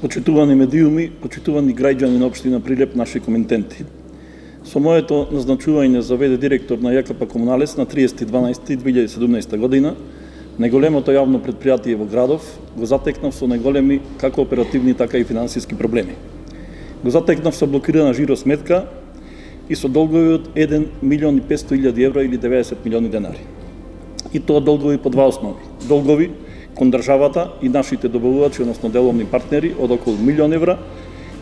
Почитувани медиуми, почитувани граѓани на општина Прилеп, наши коментенти. Со моето назначување за ВД директор на ЈКП Комуналец на 30.12.2017 година, најголемото јавно предпријатие во градов, го затекнав со најголеми како оперативни, така и финансиски проблеми. Го затекнав со блокирана жиросметка и со долгови од 1.500.000 евра или 90 милиони денари. И тоа долгови по два основи. Долгови кон државата и нашите добавувачи, односно деловни партнери, од околу 1.000.000 евра,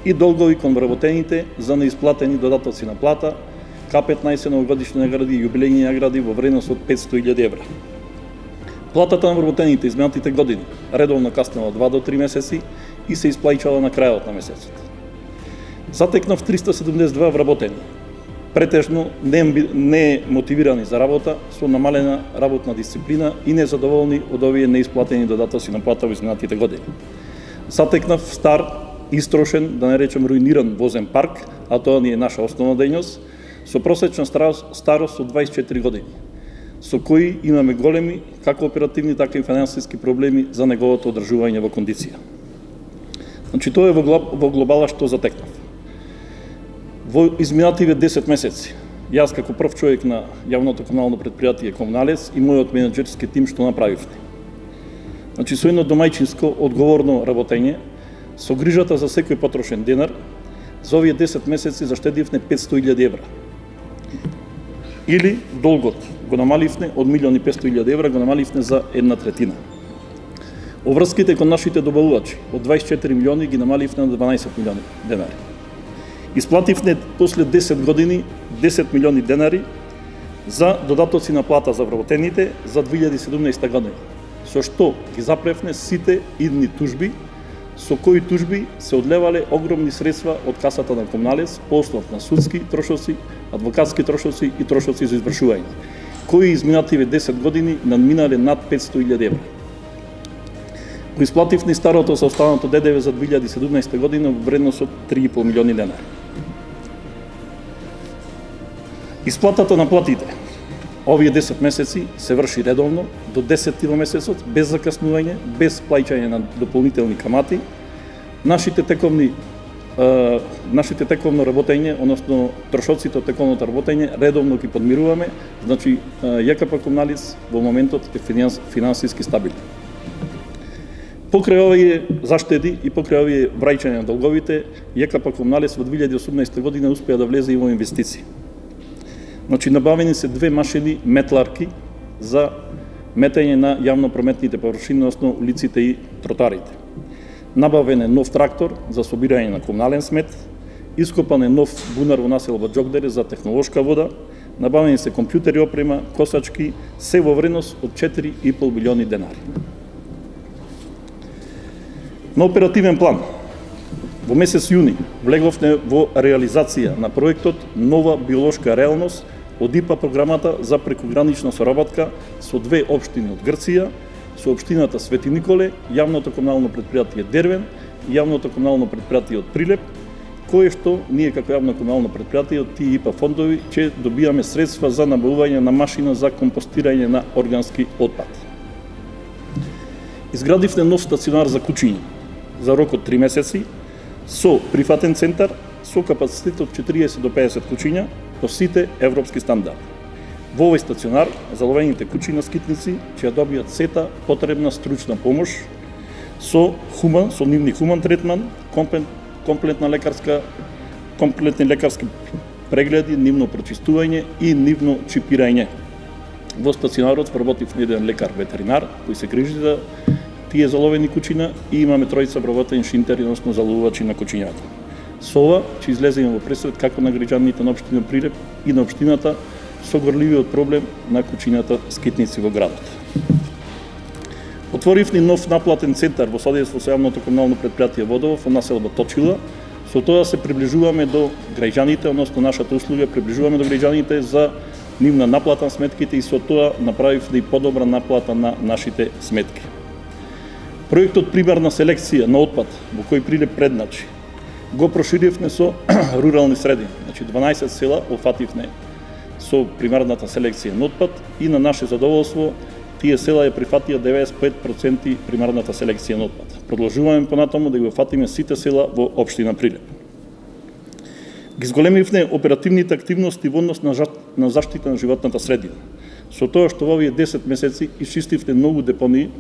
и долгови кон вработените за неисплатени додатоци на плата, К15 новогодишни награди и јубилејни награди во вредност од 500.000 евра. Платата на вработените изминатите години редовно каснела 2 до 3 месеци и се исплаќала на крајот на месецот. Затекнав 372 вработени, претежно не мотивирани за работа, со намалена работна дисциплина и незадоволни од овие неисплатени додатоци на плата во изминатите години. Затекнав стар, истрошен, да не речем руиниран возен парк, а тоа ни е наша основна дејност, со просечна старост од 24 години, со кои имаме големи, како оперативни, така и финансиски проблеми за неговото одржување во кондиција. Значи, тоа е во глобала што затекнав. Во изминативе 10 месеци, јас како прв човек на јавното комунално предпријатие Комуналец и мојот менеджерски тим што направивме. Значи, со едно домајчинско, одговорно работење, со грижата за секој потрошен денар, за овие 10 месеци заштедивме 500.000 евра. Или долгот го намаливме од 1.500.000 евра, го намаливме за 1/3. Обврските кон нашите добавувачи од 24 милиони ги намаливме на 12 милиони денари. Исплативме после 10 години 10 милиони денари за додатоци на плата за вработените за 2017 година, со што ги запревне сите идни тужби, со кои тужби се одлевале огромни средства од касата на Комуналец по основ на судски трошоци, адвокатски трошоци и трошоци за извршување, кои изминативе 10 години надминале над 500.000 евра. Го исплативме и старото со останато ДДВ за 2017 година во вредност од 3,5 милиони денари. Исплатата на платите овие 10 месеци се врши редовно до 10 месецот, без закаснување, без плаќање на дополнителни камати. Нашите тековно работење, односно трошоците од тековното работење, редовно ги подмируваме, значи ЈКП Комуналец во моментот е финансиски стабилен. Покрај овие заштеди и покрај овие враќања на долговите, ЈКП Комуналец во 2018 година успеа да влезе и во инвестиции. Значи, набавени се 2 машини метларки за метење на јавно прометните површини, односно улиците и тротоарите. Набавен е нов трактор за собирање на комунален смет, ископан е нов бунар во населба Џокдере за технолошка вода, набавени се компјутери, опрема, косачки, се во вредност од 4,5 милиони денари. На оперативен план, во месец јуни влеговме во реализација на проектот Нова биолошка реалност од ИПА програмата за прекогранична соработка со 2 општини од Грција, со општината Свети Николе, јавното комунално предпријатие Дервен и јавното комунално предпријатие од Прилеп, кое што ние како јавно комунално предпријатие од тие ИПА фондови ќе добијаме средства за набавување на машина за компостирање на органски отпад. Изградивме нов стационар за кучиња за рок од 3 месеци, со прифатен центар, со капацитет од 40 до 50 кучиња по сите европски стандарди. Во овој стационар, заловените кучи на скитници ќе добијат сета потребна стручна помош со нивни хуман третман, комплетни лекарски прегледи, нивно прочистување и нивно чипирање. Во стационарот вработив еден лекар ветеринар кој се грижи за тие заловени кучиња и имаме тројца вработени шинтери, односно заловувачи на кучињата. Со ова ќе излеземе во пресвет како на граѓаните на општина Прилеп и на општината со горливиот проблем на кучињата скитници во градот. Отворивме нов наплатен центар во содейство со јавното комунално предпријатие Водовод во населба Точила. Со тоа се приближуваме до граѓаните, односно нашата услуга приближуваме до граѓаните за нивна наплата на сметките и со тоа направивме и подобра наплата на нашите сметки. Проектот примерна селекција на отпад во кој Прилеп предначи го проширивме со рурални средини. Значи 12 села офативме со примерната селекција на отпад и на наше задоволство тие села ја прифатија 95% примарната селекција на отпад. Продолжуваме понатаму да го фатиме сите села во општина Прилеп. Ги зголемивме оперативните активности во однос на заштита на животната средина. Со тоа што во овие 10 месеци исчистивте многу депонии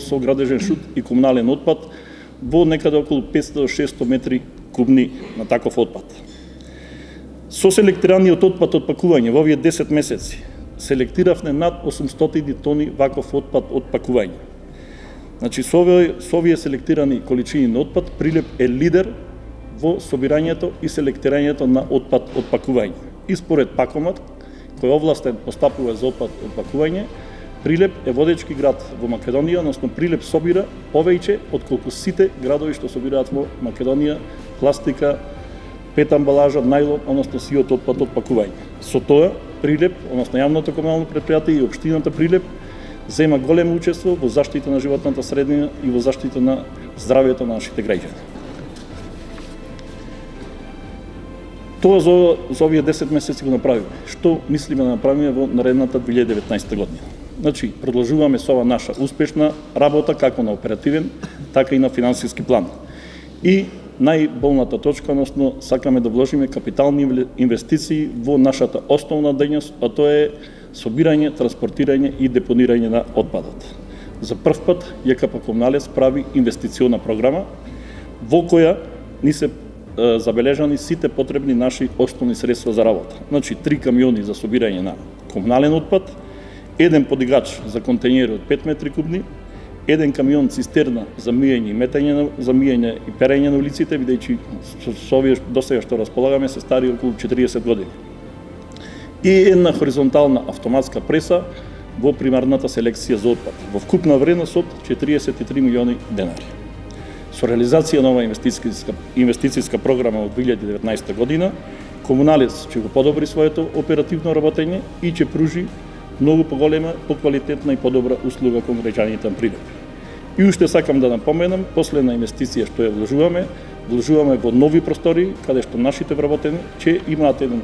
со градежен шут и комунален отпад во некаде околу 500-600 метри кубни на таков отпад. Со селектираниот отпад од пакување во овие 10 месеци селектиравме над 800 тони ваков отпад од пакување. Значи, со овие селектирани количини на отпад, Прилеп е лидер во собирањето и селектирањето на отпад од пакување. И според Пакомат, кој е овластен постапува за отпад од пакување, Прилеп е водечки град во Македонија, односно Прилеп собира повеќе отколку сите градови што собираат во Македонија пластика, пет амбалажа, најлон, односно сиот отпад од пакување. Со тоа, Прилеп, односно јавното комунално претпријатие и општината Прилеп, зема големо учество во заштита на животната средина и во заштита на здравјето на нашите граѓани. Тоа за овие 10 месеци го направиме. Што мислиме да направиме во наредната 2019 година? Значи, продолжуваме со ова наша успешна работа, како на оперативен, така и на финансиски план. И најболната точка, односно, сакаме да вложиме капитални инвестиции во нашата основна дејност, а тоа е собирање, транспортирање и депонирање на отпадот. За прв пат ЈКП Комуналес прави инвестициона програма во која ни се забележани сите потребни наши основни средства за работа. Значи, 3 камиони за собирање на комунален отпад, 1 подигач за контејнери од 5 метри кубни, 1 камион цистерна за миење и метање, за миење и перење на улиците, бидејќи со овие досега што располагаме се стари околу 40 години. И една хоризонтална автоматска преса во примарната селекција за отпад, во вкупна вредност од 43 милиони денари. Со реализација на оваа инвестицијска програма од 2019 година, Комуналес ќе го подобри своето оперативно работење и ќе пружи многу поголема, поквалитетна и подобра услуга кон граѓаните на Прилеп. И уште сакам да напоменам, последна инвестиција што ја вложуваме во нови простори, каде што нашите вработени ќе имаат еден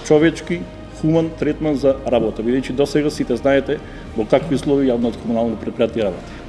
човечки, хуман третман за работа, бидејќи досега сите знаете во какви услови јавното комунално претпријатие работи.